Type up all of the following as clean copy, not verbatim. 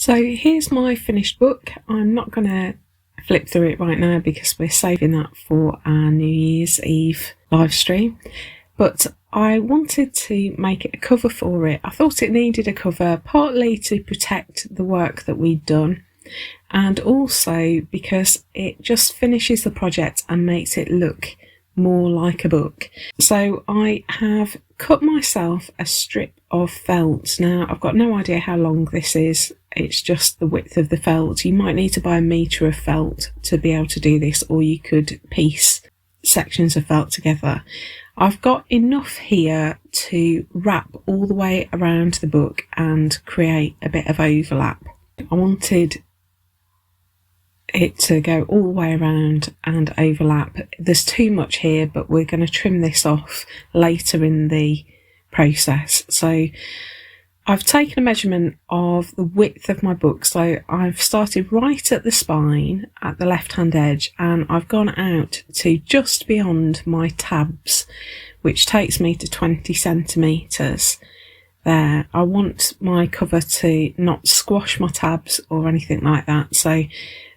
So here's my finished book. I'm not going to flip through it right now because we're saving that for our New Year's Eve live stream. But I wanted to make it a cover for it. I thought it needed a cover, partly to protect the work that we'd done, and also because it just finishes the project and makes it look more like a book. So I have cut myself a strip of felt. Now I've got no idea how long this is, it's just the width of the felt. You might need to buy a metre of felt to be able to do this, or you could piece sections of felt together. I've got enough here to wrap all the way around the book and create a bit of overlap. I wanted it to go all the way around and overlap. There's too much here, but we're going to trim this off later in the process. So I've taken a measurement of the width of my book. So I've started right at the spine at the left hand edge, and I've gone out to just beyond my tabs, which takes me to 20 centimetres. There, I want my cover to not squash my tabs or anything like that, so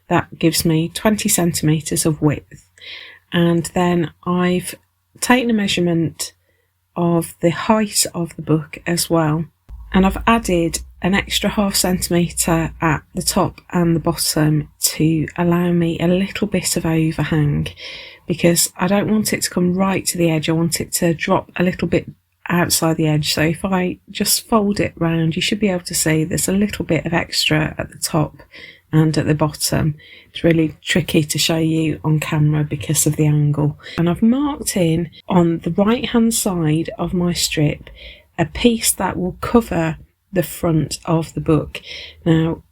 that gives me 20 centimetres of width. And then I've taken a measurement of the height of the book as well, and I've added an extra ½ centimetre at the top and the bottom to allow me a little bit of overhang, because I don't want it to come right to the edge. I want it to drop a little bit outside the edge. So if I just fold it round, you should be able to see there's a little bit of extra at the top and at the bottom. It's really tricky to show you on camera because of the angle. And I've marked in on the right hand side of my strip a piece that will cover the front of the book. Now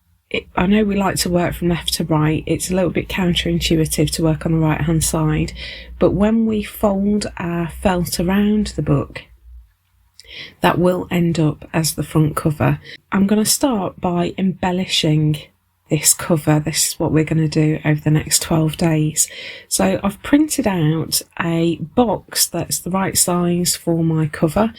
I know we like to work from left to right. It's a little bit counterintuitive to work on the right hand side, but when we fold our felt around the book, that will end up as the front cover. I'm going to start by embellishing this cover. This is what we're going to do over the next 12 days. So I've printed out a box that's the right size for my cover,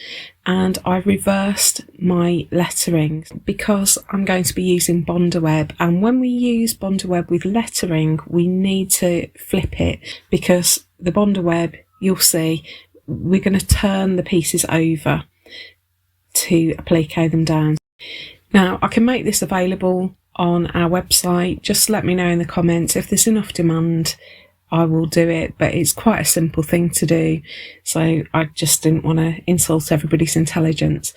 and I've reversed my lettering because I'm going to be using Bondaweb, and when we use Bondaweb with lettering we need to flip it, because the Bondaweb, you'll see, we're going to turn the pieces over to applique them down. Now I can make this available on our website. Just let me know in the comments. If there's enough demand, I will do it, but it's quite a simple thing to do, so I just didn't want to insult everybody's intelligence.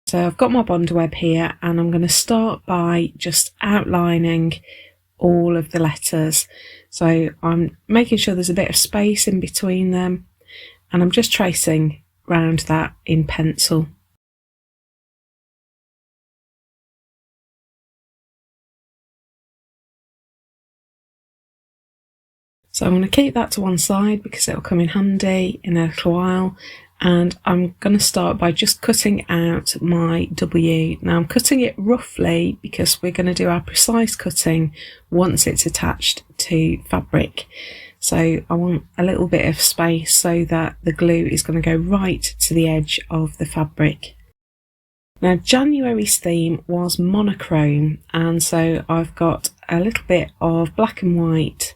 So I've got my Bondaweb here, and I'm going to start by just outlining all of the letters. So I'm making sure there's a bit of space in between them, and I'm just tracing round that in pencil. So I'm going to keep that to one side because it'll come in handy in a little while, and I'm going to start by just cutting out my W. Now I'm cutting it roughly because we're going to do our precise cutting once it's attached to fabric. So I want a little bit of space so that the glue is going to go right to the edge of the fabric. Now January's theme was monochrome, and so I've got a little bit of black and white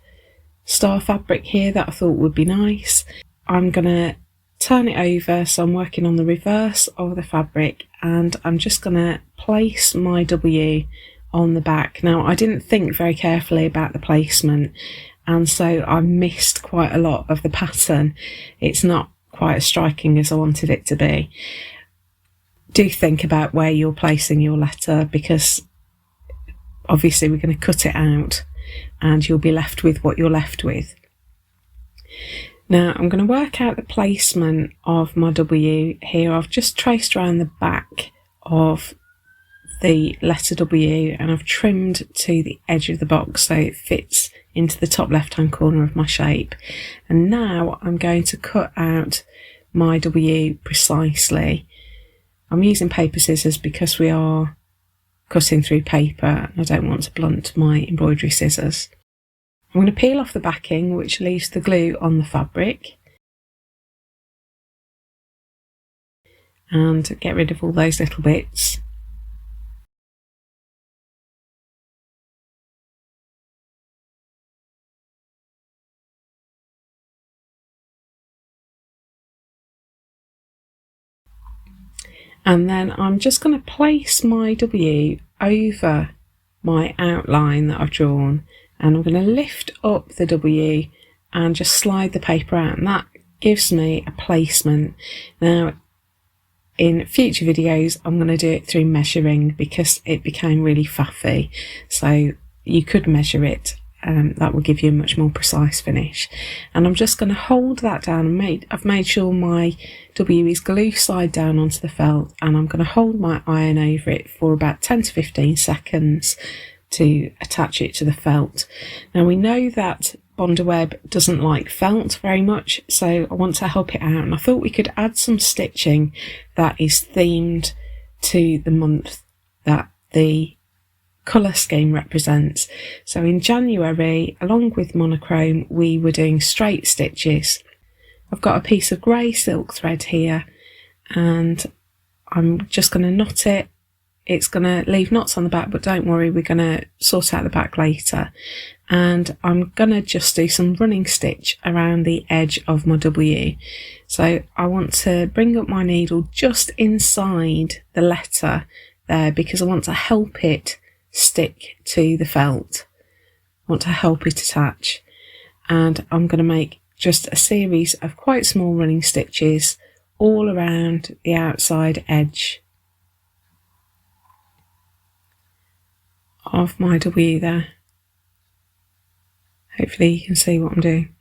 star fabric here that I thought would be nice. I'm going to turn it over, so I'm working on the reverse of the fabric, and I'm just going to place my W on the back. Now I didn't think very carefully about the placement, and so I missed quite a lot of the pattern. It's not quite as striking as I wanted it to be. Do think about where you're placing your letter, because obviously we're going to cut it out and you'll be left with what you're left with. Now I'm going to work out the placement of my W here. I've just traced around the back of the letter W, and I've trimmed to the edge of the box so it fits into the top left hand corner of my shape. And now I'm going to cut out my W precisely. I'm using paper scissors because we are cutting through paper. I don't want to blunt my embroidery scissors. I'm going to peel off the backing, which leaves the glue on the fabric, and get rid of all those little bits. And then I'm just going to place my W over my outline that I've drawn, and I'm going to lift up the W and just slide the paper out, and that gives me a placement. Now in future videos I'm going to do it through measuring because it became really faffy, so you could measure it. That will give you a much more precise finish. And I'm just going to hold that down. I've made sure my W is glue side down onto the felt, and I'm going to hold my iron over it for about 10 to 15 seconds to attach it to the felt. Now we know that Bondaweb doesn't like felt very much, so I want to help it out, and I thought we could add some stitching that is themed to the month that the colour scheme represents. So in January, along with monochrome, we were doing straight stitches. I've got a piece of grey silk thread here, and I'm just going to knot it. It's going to leave knots on the back, but don't worry, we're going to sort out the back later. And I'm going to just do some running stitch around the edge of my W. So I want to bring up my needle just inside the letter there because I want to help it stick to the felt. I want to help it attach, and I'm going to make just a series of quite small running stitches all around the outside edge of my W there. Hopefully you can see what I'm doing.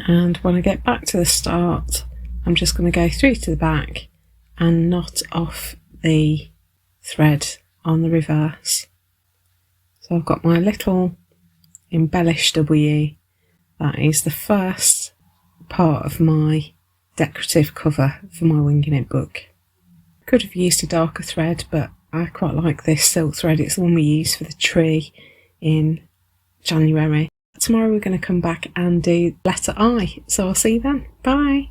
And when I get back to the start, I'm just going to go through to the back and knot off the thread on the reverse. So I've got my little embellished W. That is the first part of my decorative cover for my Winging It book. Could have used a darker thread, but I quite like this silk thread. It's the one we use for the tree in January. Tomorrow we're going to come back and do letter I, so I'll see you then. Bye.